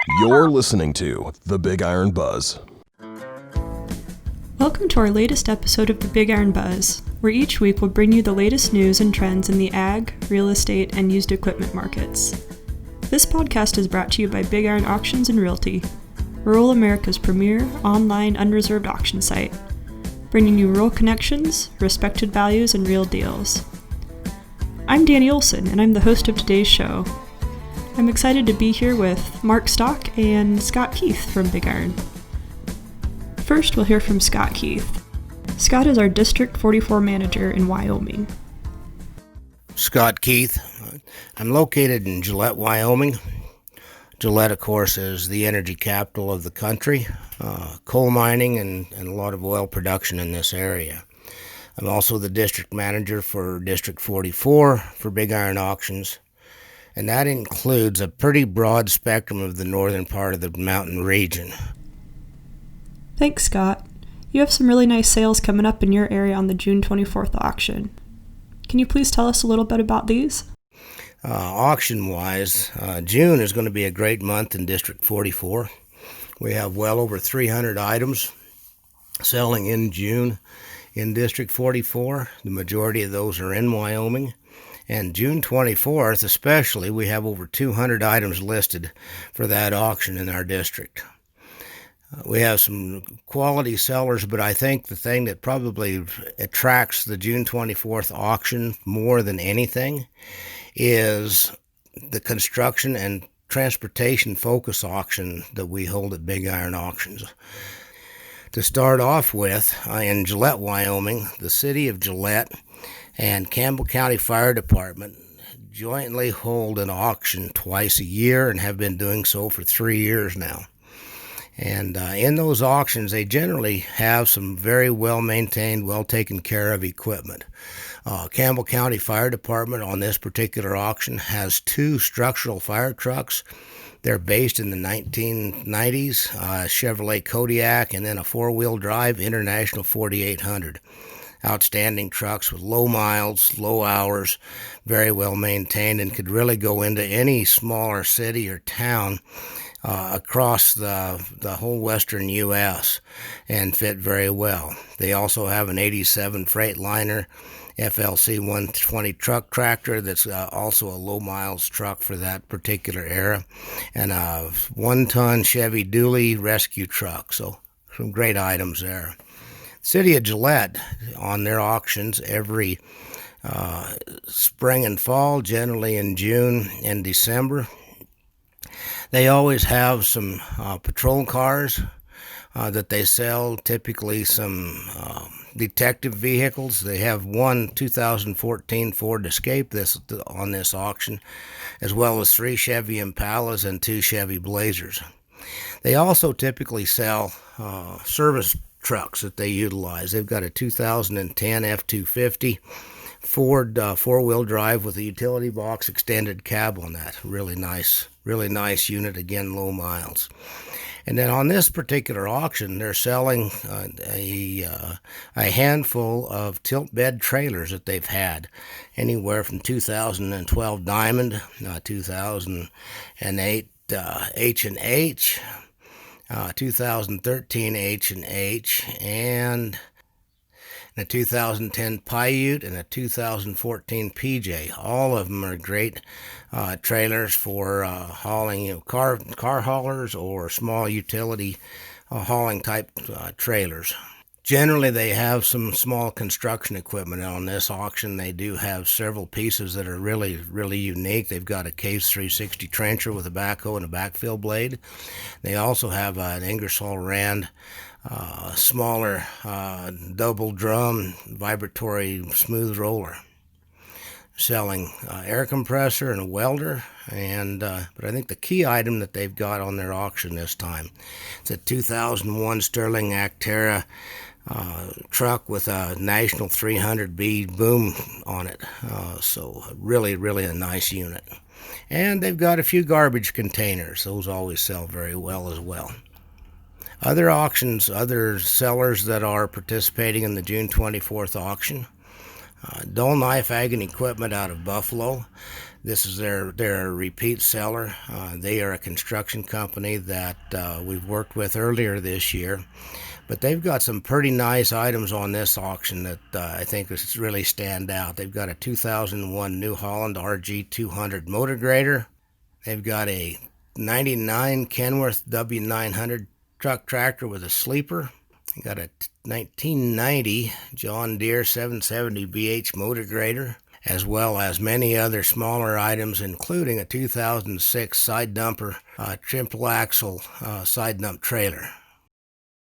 You're listening to The Big Iron Buzz. Welcome to our latest episode of The Big Iron Buzz, where each week we'll bring you the latest news and trends in the ag, real estate, and used equipment markets. This podcast is brought to you by Big Iron Auctions and Realty, rural America's premier online unreserved auction site, bringing you rural connections, respected values, and real deals. I'm Danny Olson, and I'm the host of today's show. I'm excited to be here with Marc Stock and Scott Keith from Big Iron. First, we'll hear from Scott Keith. Scott is our District 44 manager in Wyoming. Scott Keith. I'm located in Gillette, Wyoming. Gillette, of course, is the energy capital of the country, coal mining and a lot of oil production in this area. I'm also the district manager for District 44 for Big Iron Auctions, and that includes a pretty broad spectrum of the northern part of the mountain region. Thanks, Scott. You have some really nice sales coming up in your area on the June 24th auction. Can you please tell us a little bit about these? Auction-wise, June is going to be a great month in District 44. We have well over 300 items selling in June in District 44. The majority of those are in Wyoming. And June 24th especially, we have over 200 items listed for that auction in our district. We have some quality sellers, but I think the thing that probably attracts the June 24th auction more than anything is the construction and transportation focus auction that we hold at Big Iron Auctions. To start off with, in Gillette, Wyoming, the city of Gillette and Campbell County Fire Department jointly hold an auction twice a year and have been doing so for 3 years now. And in those auctions, they generally have some very well-maintained, well-taken care of equipment. Campbell County Fire Department on this particular auction has 2 structural fire trucks. They're based in the 1990s, Chevrolet Kodiak, and then a 4-wheel drive International 4800. Outstanding trucks with low miles, low hours, very well maintained, and could really go into any smaller city or town across the whole western U.S. and fit very well. They also have an 87 Freightliner FLC 120 truck tractor that's also a low miles truck for that particular era, and a 1-ton Chevy dually rescue truck. So some great items there. City of Gillette on their auctions every spring and fall, generally in June and December. They always have some patrol cars that they sell, typically some detective vehicles. They have one 2014 Ford Escape on this auction, as well as 3 Chevy Impalas and 2 Chevy Blazers. They also typically sell service trucks that they utilize. They've got a 2010 F-250 Ford 4-wheel drive with a utility box extended cab on that. Really nice unit, again, low miles. And then on this particular auction, they're selling a handful of tilt bed trailers that they've had, anywhere from 2012 Diamond, 2008 H&H, 2013 H&H, and a 2010 Paiute and a 2014 PJ. All of them are great trailers for hauling, car haulers or small utility hauling type trailers. Generally, they have some small construction equipment on this auction. They do have several pieces that are really, really unique. They've got a Case 360 trencher with a backhoe and a backfill blade. They also have an Ingersoll Rand smaller double drum vibratory smooth roller, selling air compressor and a welder, and but I think the key item that they've got on their auction this time, it's a 2001 Sterling Actera truck with a National 300B boom on it, so really a nice unit. And they've got a few garbage containers. Those always sell very well as well. Other auctions, other sellers that are participating in the June 24th auction, Dull Knife Ag and Equipment out of Buffalo. This is their repeat seller. They are a construction company that we've worked with earlier this year. But they've got some pretty nice items on this auction that I think really stand out. They've got a 2001 New Holland RG200 motor grader. They've got a 99 Kenworth W900 truck tractor with a sleeper. They got a 1990 John Deere 770 BH motor grader, as well as many other smaller items, including a 2006 side dumper, triple axle side dump trailer.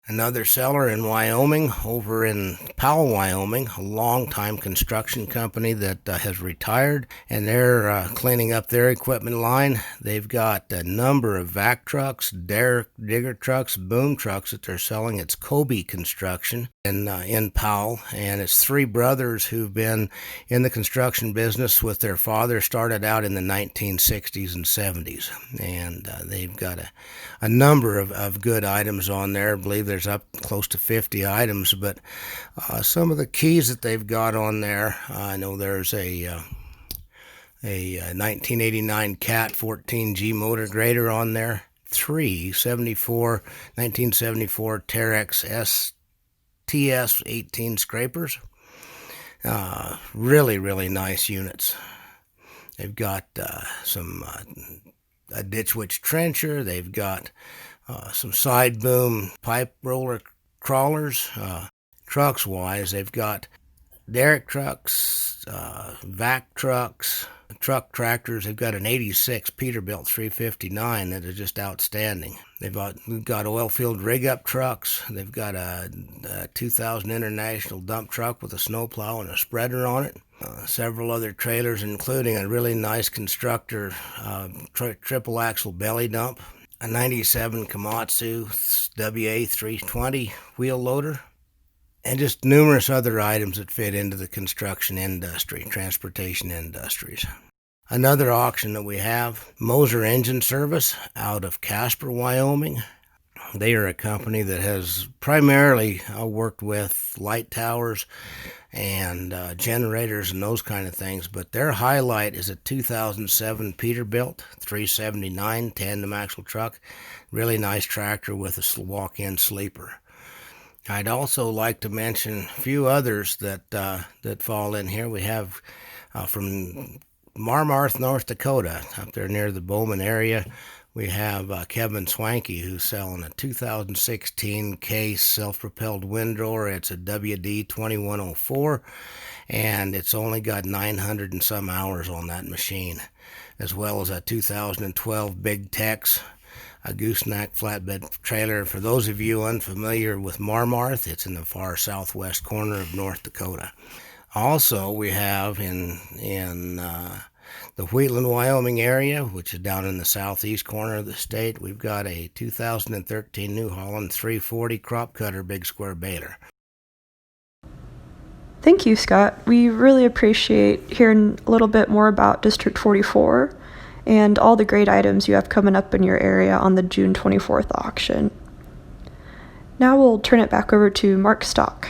Another seller in Wyoming, over in Powell, Wyoming, a long-time construction company that has retired, and they're cleaning up their equipment line. They've got a number of vac trucks, digger trucks, boom trucks that they're selling. It's Kobe Construction in Powell, and it's three brothers who've been in the construction business with their father. Started out in the 1960s and 70s, and they've got a number of good items on there. I believe there's up close to 50 items, but some of the keys that they've got on there, I know there's a 1989 Cat 14G motor grader on there, three 1974 Terex TS 18 scrapers, really nice units. They've got a ditch witch trencher. They've got some side boom pipe roller crawlers. Trucks wise, they've got derrick trucks, vac trucks, truck tractors. They've got an 86 Peterbilt 359 that is just outstanding. We've got oil field rig up trucks. They've got a 2000 International dump truck with a snowplow and a spreader on it. Several other trailers, including a really nice constructor triple axle belly dump, a 97 Komatsu WA320 wheel loader, and just numerous other items that fit into the construction industry, transportation industries. Another auction that we have, Moser Engine Service out of Casper, Wyoming. They are a company that has primarily worked with light towers and generators and those kind of things, but their highlight is a 2007 Peterbilt 379 tandem axle truck. Really nice tractor with a walk-in sleeper. I'd also like to mention a few others that fall in here. We have from Marmarth, North Dakota, up there near the Bowman area. We have Kevin Swanky, who's selling a 2016 Case self-propelled windrower. It's a WD2104, and it's only got 900 and some hours on that machine, as well as a 2012 Big Tex, a gooseneck flatbed trailer. For those of you unfamiliar with Marmarth, it's in the far southwest corner of North Dakota. Also, we have in the Wheatland, Wyoming area, which is down in the southeast corner of the state, we've got a 2013 New Holland 340 crop cutter big square baler. Thank you, Scott. We really appreciate hearing a little bit more about District 44 and all the great items you have coming up in your area on the June 24th auction. Now we'll turn it back over to Marc Stock.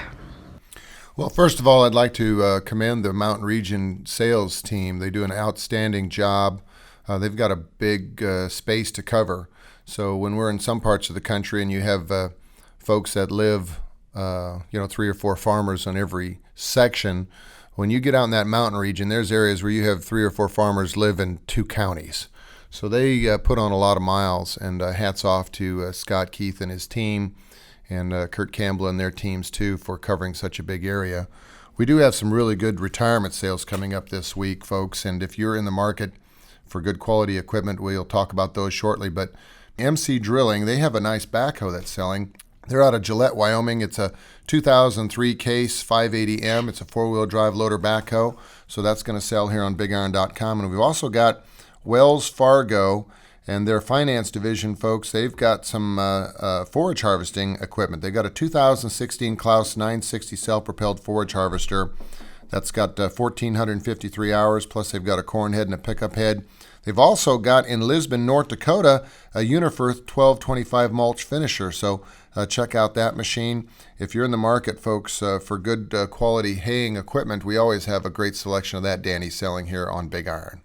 Well, first of all, I'd like to commend the Mountain Region sales team. They do an outstanding job. They've got a big space to cover. So when we're in some parts of the country and you have folks that live, 3 or 4 farmers on every section, when you get out in that mountain region, there's areas where you have 3 or 4 farmers live in 2 counties. So they put on a lot of miles, and hats off to Scott Keith and his team, and Kurt Campbell and their teams too for covering such a big area. We do have some really good retirement sales coming up this week, folks, and if you're in the market for good quality equipment, we'll talk about those shortly. But MC Drilling, they have a nice backhoe that's selling. They're out of Gillette, Wyoming. It's a 2003 Case 580M. It's a 4-wheel drive loader backhoe, so that's going to sell here on BigIron.com. And we've also got Wells Fargo and their finance division, folks. They've got some forage harvesting equipment. They've got a 2016 Klaus 960 self-propelled forage harvester that's got 1,453 hours, plus they've got a corn head and a pickup head. They've also got in Lisbon, North Dakota, a Uniferth 1225 mulch finisher. So check out that machine. If you're in the market, folks, for good quality haying equipment, we always have a great selection of that Danny selling here on Big Iron.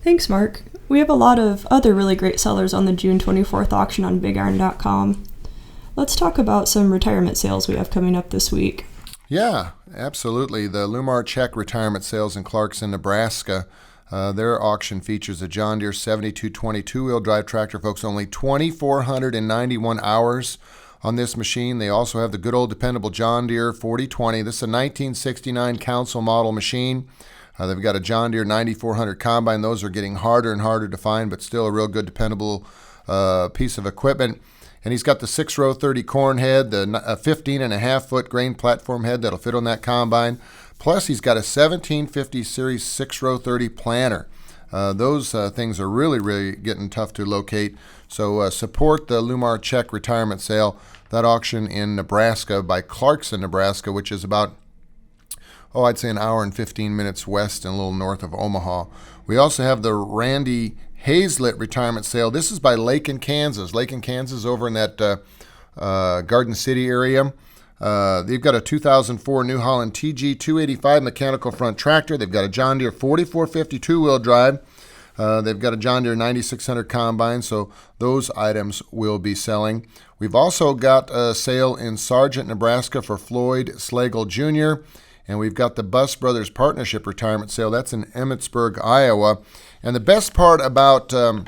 Thanks, Mark. We have a lot of other really great sellers on the June 24th auction on BigIron.com. Let's talk about some retirement sales we have coming up this week. Yeah, absolutely. The Lumar Check retirement sales in Clarkson, Nebraska. Their auction features a John Deere 7220 two-wheel drive tractor, folks. Only 2,491 hours on this machine. They also have the good old dependable John Deere 4020. This is a 1969 council model machine. They've got a John Deere 9400 combine. Those are getting harder and harder to find, but still a real good dependable piece of equipment. And he's got the 6-row 30 corn head, the 15.5-foot grain platform head that'll fit on that combine. Plus, he's got a 1750 series 6-row 30 planter. Those things are really getting tough to locate. So support the Lumar Check retirement sale. That auction in Nebraska by Clarkson, Nebraska, which is about, I'd say an hour and 15 minutes west and a little north of Omaha. We also have the Randy Hazlett retirement sale. This is by Lake in Kansas. Lake in Kansas over in that Garden City area. They've got a 2004 New Holland TG 285 mechanical front tractor. They've got a John Deere 4450 two-wheel drive. They've got a John Deere 9600 combine, so those items will be selling. We've also got a sale in Sargent, Nebraska for Floyd Slagle Jr., and we've got the Bus Brothers Partnership retirement sale. That's in Emmitsburg, Iowa. And the best part about the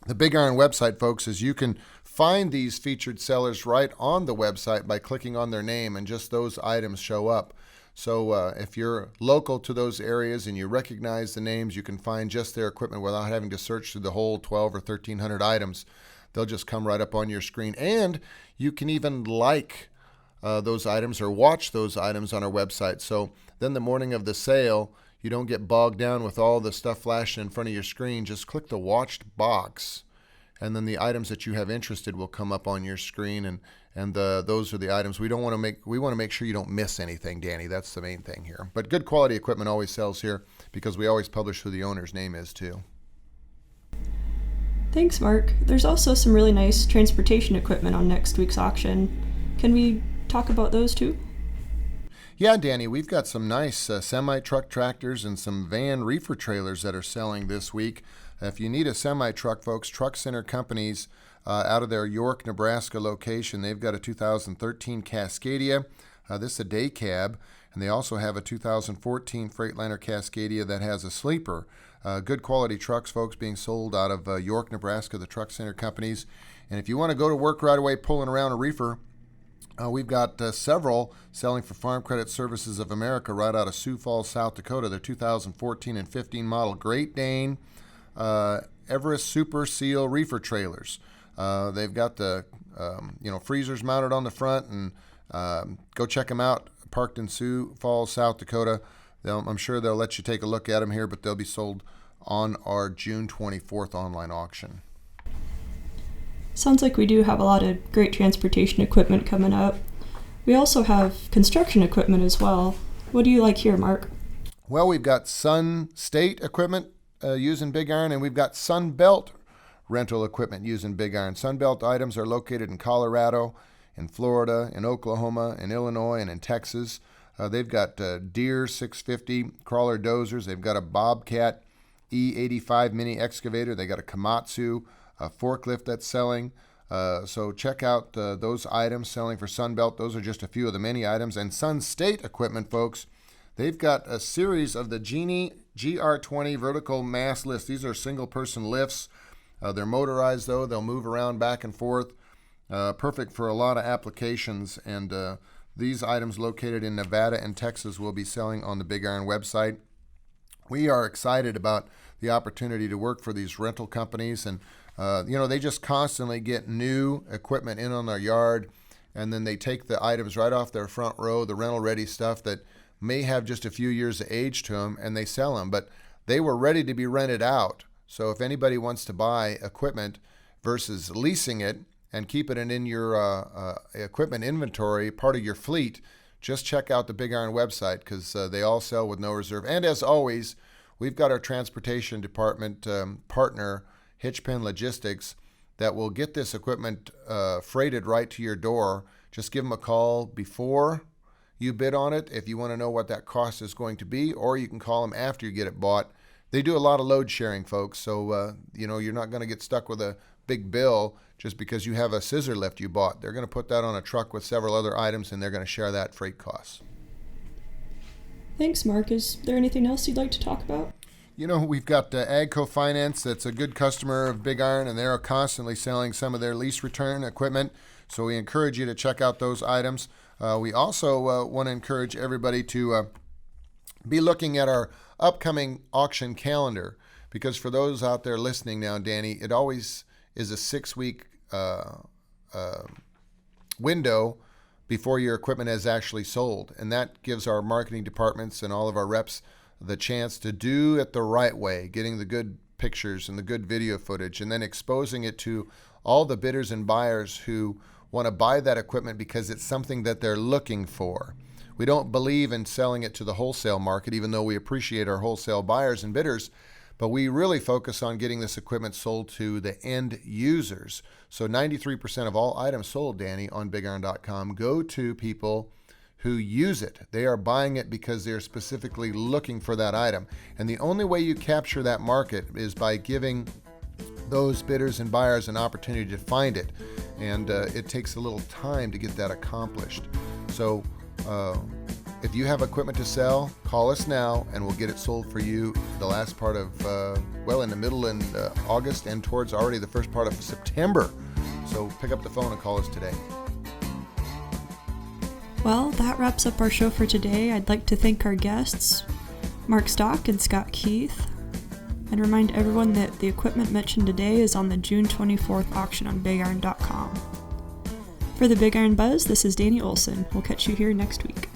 BigIron website, folks, is you can find these featured sellers right on the website by clicking on their name, and just those items show up. So if you're local to those areas and you recognize the names, you can find just their equipment without having to search through the whole 12 or 1,300 items. They'll just come right up on your screen. And you can even like those items or watch those items on our website. So then the morning of the sale, you don't get bogged down with all the stuff flashing in front of your screen. Just click the watched box, and then the items that you have interested will come up on your screen, and those are the items we want to make sure you don't miss anything, Danny. That's the main thing here. But good quality equipment always sells here because we always publish who the owner's name is too. Thanks, Mark. There's also some really nice transportation equipment on next week's auction. Can we talk about those too? Yeah, Danny, we've got some nice semi-truck tractors and some van reefer trailers that are selling this week. If you need a semi-truck, folks, Truck Center Companies out of their York, Nebraska location, they've got a 2013 Cascadia. This is a day cab, and they also have a 2014 Freightliner Cascadia that has a sleeper. Good quality trucks, folks, being sold out of York, Nebraska, the Truck Center Companies. And if you want to go to work right away pulling around a reefer, we've got several selling for Farm Credit Services of America right out of Sioux Falls, South Dakota. They're 2014 and 15 model Great Dane Everest Super Seal reefer trailers. They've got the freezers mounted on the front, and go check them out. Parked in Sioux Falls, South Dakota. I'm sure they'll let you take a look at them here, but they'll be sold on our June 24th online auction. Sounds like we do have a lot of great transportation equipment coming up. We also have construction equipment as well. What do you like here, Mark? Well, we've got Sun State equipment using BigIron, and we've got Sun Belt rental equipment using BigIron. Sun Belt items are located in Colorado, in Florida, in Oklahoma, in Illinois, and in Texas. They've got Deere 650 crawler dozers. They've got a Bobcat E85 mini excavator. They got a Komatsu forklift that's selling. So check out those items selling for Sunbelt. Those are just a few of the many items. And Sun State equipment, folks, they've got a series of the Genie GR20 vertical mass lifts. These are single-person lifts. They're motorized, though. They'll move around back and forth. Perfect for a lot of applications. And these items located in Nevada and Texas will be selling on the BigIron website. We are excited about the opportunity to work for these rental companies, and they just constantly get new equipment in on their yard, and then they take the items right off their front row, the rental-ready stuff that may have just a few years of age to them, and they sell them. But they were ready to be rented out. So if anybody wants to buy equipment versus leasing it and keep it in your equipment inventory, part of your fleet, just check out the BigIron website, because they all sell with no reserve. And as always, we've got our transportation department partner, Hitchpin Logistics, that will get this equipment freighted right to your door. Just give them a call before you bid on it if you want to know what that cost is going to be, or you can call them after you get it bought. They do a lot of load sharing, folks. So, you're not going to get stuck with a big bill just because you have a scissor lift you bought. They're going to put that on a truck with several other items, and they're going to share that freight costs. Thanks, Mark. Is there anything else you'd like to talk about? We've got AGCO Finance that's a good customer of BigIron, and they're constantly selling some of their lease return equipment. So we encourage you to check out those items. We also want to encourage everybody to be looking at our upcoming auction calendar, because for those out there listening now, Danny, it always is a 6-week window before your equipment is actually sold. And that gives our marketing departments and all of our reps the chance to do it the right way, getting the good pictures and the good video footage, and then exposing it to all the bidders and buyers who want to buy that equipment because it's something that they're looking for. We don't believe in selling it to the wholesale market, even though we appreciate our wholesale buyers and bidders, but we really focus on getting this equipment sold to the end users. So 93% of all items sold, Danny, on BigIron.com go to people who use it. They are buying it because they're specifically looking for that item. And the only way you capture that market is by giving those bidders and buyers an opportunity to find it. And it takes a little time to get that accomplished. So if you have equipment to sell, call us now and we'll get it sold for you the last part of, in the middle in August and towards already the first part of September. So pick up the phone and call us today. Well, that wraps up our show for today. I'd like to thank our guests, Marc Stock and Scott Keith, and remind everyone that the equipment mentioned today is on the June 24th auction on BigIron.com. For the Big Iron Buzz, this is Danny Olson. We'll catch you here next week.